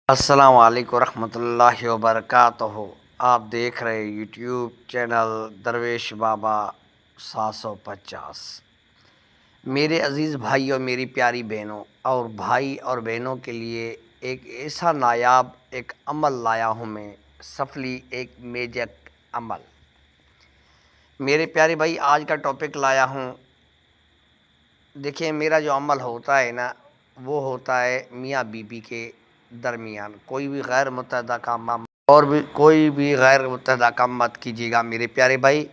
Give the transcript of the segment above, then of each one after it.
السلام علیکم ورحمۃ اللہ وبرکاتہ۔ آپ دیکھ رہے یوٹیوب چینل درویش بابا 750۔ میرے عزیز بھائی اور میری پیاری بہنوں اور بھائی اور بہنوں کے لیے ایک ایسا نایاب ایک عمل لایا ہوں میں، سفلی ایک میجک عمل۔ میرے پیارے بھائی، آج کا ٹاپک لایا ہوں۔ دیکھیں، میرا جو عمل ہوتا ہے نا، وہ ہوتا ہے میاں بیوی کے درمیان کوئی بھی غیر متحدہ کام کوئی بھی غیر متحدہ کام مت کیجیے گا میرے پیارے بھائی۔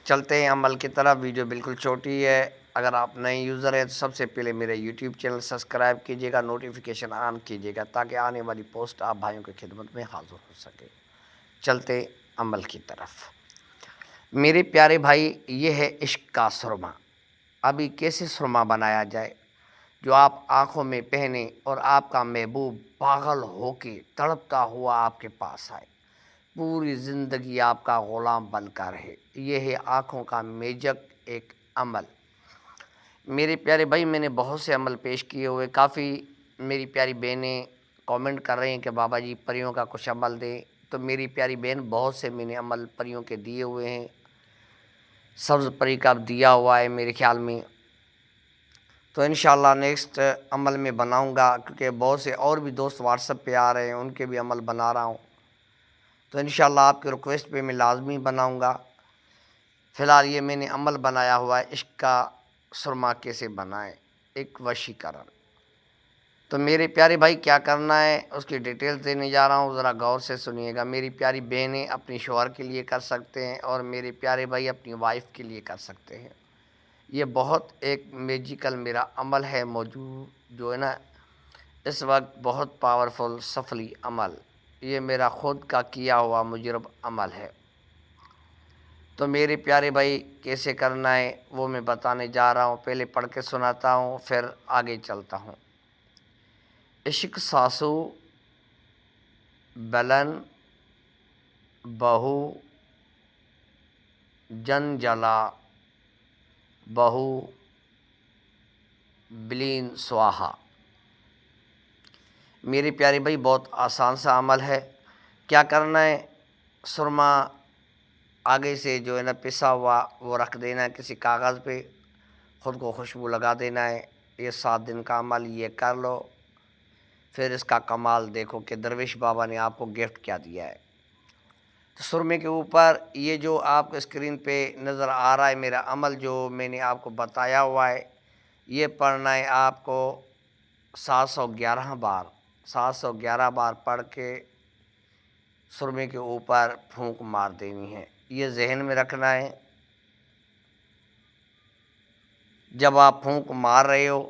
چلتے ہیں عمل کی طرف۔ ویڈیو بالکل چھوٹی ہے۔ اگر آپ نئے یوزر ہیں تو سب سے پہلے میرے یوٹیوب چینل سبسکرائب کیجیے گا، نوٹیفیکیشن آن کیجیے گا تاکہ آنے والی پوسٹ آپ بھائیوں کی خدمت میں حاضر ہو سکے۔ چلتے عمل کی طرف۔ میرے پیارے بھائی، یہ ہے عشق کا سرما۔ ابھی کیسے سرما بنایا جائے جو آپ آنکھوں میں پہنے اور آپ کا محبوب پاگل ہو کے تڑپتا ہوا آپ کے پاس آئے، پوری زندگی آپ کا غلام بن کر رہے۔ یہ ہے آنکھوں کا میجک ایک عمل۔ میرے پیارے بھائی، میں نے بہت سے عمل پیش کیے ہوئے، کافی میری پیاری بہنیں کامنٹ کر رہے ہیں کہ بابا جی پریوں کا کچھ عمل دیں، تو میری پیاری بہن بہت سے میں نے عمل پریوں کے دیے ہوئے ہیں۔ سبز پری کا دیا ہوا ہے میرے خیال میں، تو انشاءاللہ نیکسٹ عمل میں بناؤں گا، کیونکہ بہت سے اور بھی دوست واٹس ایپ پہ آ رہے ہیں، ان کے بھی عمل بنا رہا ہوں، تو انشاءاللہ آپ کی ریکویسٹ پہ میں لازمی بناؤں گا۔ فی الحال یہ میں نے عمل بنایا ہوا ہے، عشق کا سرما کیسے بنائیں، ایک وشیکرن۔ تو میرے پیارے بھائی، کیا کرنا ہے اس کی ڈیٹیلز دینے جا رہا ہوں، ذرا غور سے سنیے گا۔ میری پیاری بہنیں اپنی شوہر کے لیے کر سکتے ہیں اور میرے پیارے بھائی اپنی وائف کے لیے کر سکتے ہیں۔ یہ بہت ایک میجیکل میرا عمل ہے موجود، جو ہے نا اس وقت بہت پاورفل سفلی عمل۔ یہ میرا خود کا کیا ہوا مجرب عمل ہے۔ تو میرے پیارے بھائی، کیسے کرنا ہے وہ میں بتانے جا رہا ہوں۔ پہلے پڑھ کے سناتا ہوں، پھر آگے چلتا ہوں۔ عشق ساسو بلن بہو جن جلا بہو بلین سواہا۔ میرے پیارے بھائی، بہت آسان سا عمل ہے۔ کیا کرنا ہے، سرما آگے سے جو ہے نا پسا ہوا وہ رکھ دینا ہے کسی کاغذ پہ، خود کو خوشبو لگا دینا ہے۔ یہ 7 دن کا عمل یہ کر لو، پھر اس کا کمال دیکھو کہ درویش بابا نے آپ کو گفٹ کیا دیا ہے۔ تو سرمے کے اوپر یہ جو آپ کو اسکرین پہ نظر آ رہا ہے میرا عمل جو میں نے آپ کو بتایا ہوا ہے، یہ پڑھنا ہے آپ کو 711 بار۔ 711 بار پڑھ کے سرمے کے اوپر پھونک مار دینی ہے۔ یہ ذہن میں رکھنا ہے، جب آپ پھونک مار رہے ہو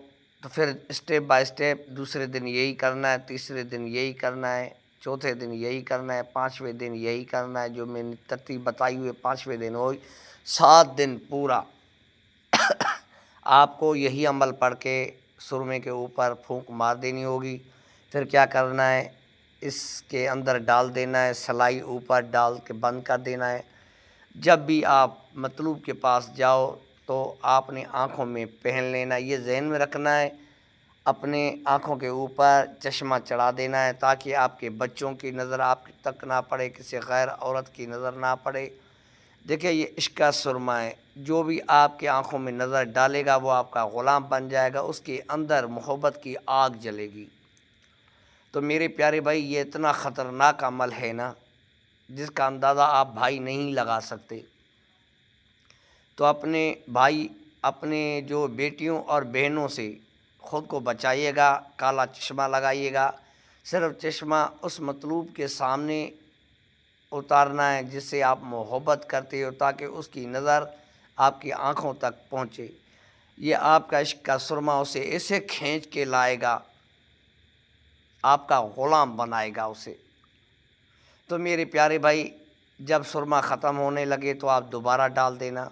تو پھر اسٹیپ بائی اسٹیپ دوسرے دن یہی کرنا ہے، تیسرے دن یہی کرنا ہے، چوتھے دن یہی کرنا ہے، 5ویں دن یہی کرنا ہے، جو میں نے ترتیب بتائی ہوئی 5ویں دن ہوئی 7 دن پورا آپ کو یہی عمل پڑھ کے سرمے کے اوپر پھونک مار دینی ہوگی۔ پھر کیا کرنا ہے، اس کے اندر ڈال دینا ہے، سلائی اوپر ڈال کے بند کر دینا ہے۔ جب بھی آپ مطلوب کے پاس جاؤ تو آپ نے آنکھوں میں پہن لینا، یہ ذہن میں رکھنا ہے، اپنے آنکھوں کے اوپر چشمہ چڑھا دینا ہے تاکہ آپ کے بچوں کی نظر آپ تک نہ پڑے، کسی غیر عورت کی نظر نہ پڑے۔ دیکھیں، یہ عشق کا سرما ہے، جو بھی آپ کے آنکھوں میں نظر ڈالے گا وہ آپ کا غلام بن جائے گا، اس کے اندر محبت کی آگ جلے گی۔ تو میرے پیارے بھائی، یہ اتنا خطرناک عمل ہے نا، جس کا اندازہ آپ بھائی نہیں لگا سکتے۔ تو اپنے بھائی، اپنے جو بیٹیوں اور بہنوں سے خود کو بچائیے گا، کالا چشمہ لگائیے گا، صرف چشمہ اس مطلوب کے سامنے اتارنا ہے جس سے آپ محبت کرتے ہو، تاکہ اس کی نظر آپ کی آنکھوں تک پہنچے۔ یہ آپ کا عشق کا سرما اسے ایسے کھینچ کے لائے گا، آپ کا غلام بنائے گا اسے۔ تو میرے پیارے بھائی، جب سرما ختم ہونے لگے تو آپ دوبارہ ڈال دینا۔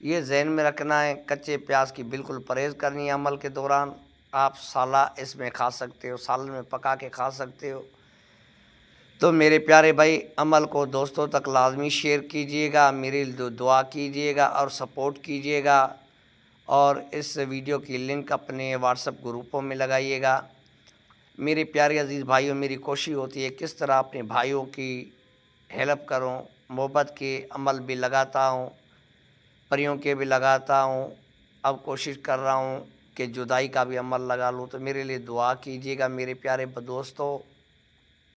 یہ ذہن میں رکھنا ہے، کچے پیاز کی بالکل پرہیز کرنی ہے عمل کے دوران۔ آپ سالہ اس میں کھا سکتے ہو، سالن میں پکا کے کھا سکتے ہو۔ تو میرے پیارے بھائی، عمل کو دوستوں تک لازمی شیئر کیجئے گا، میری دعا کیجئے گا اور سپورٹ کیجئے گا، اور اس ویڈیو کی لنک اپنے واٹس ایپ گروپوں میں لگائیے گا۔ میرے پیارے عزیز بھائیوں، میری کوشش ہوتی ہے کس طرح اپنے بھائیوں کی ہیلپ کروں، محبت کے عمل بھی لگاتا ہوں، پریوں کے بھی لگاتا ہوں، اب کوشش کر رہا ہوں کہ جدائی کا بھی عمل لگا لوں۔ تو میرے لیے دعا کیجیے گا میرے پیارے دوستو۔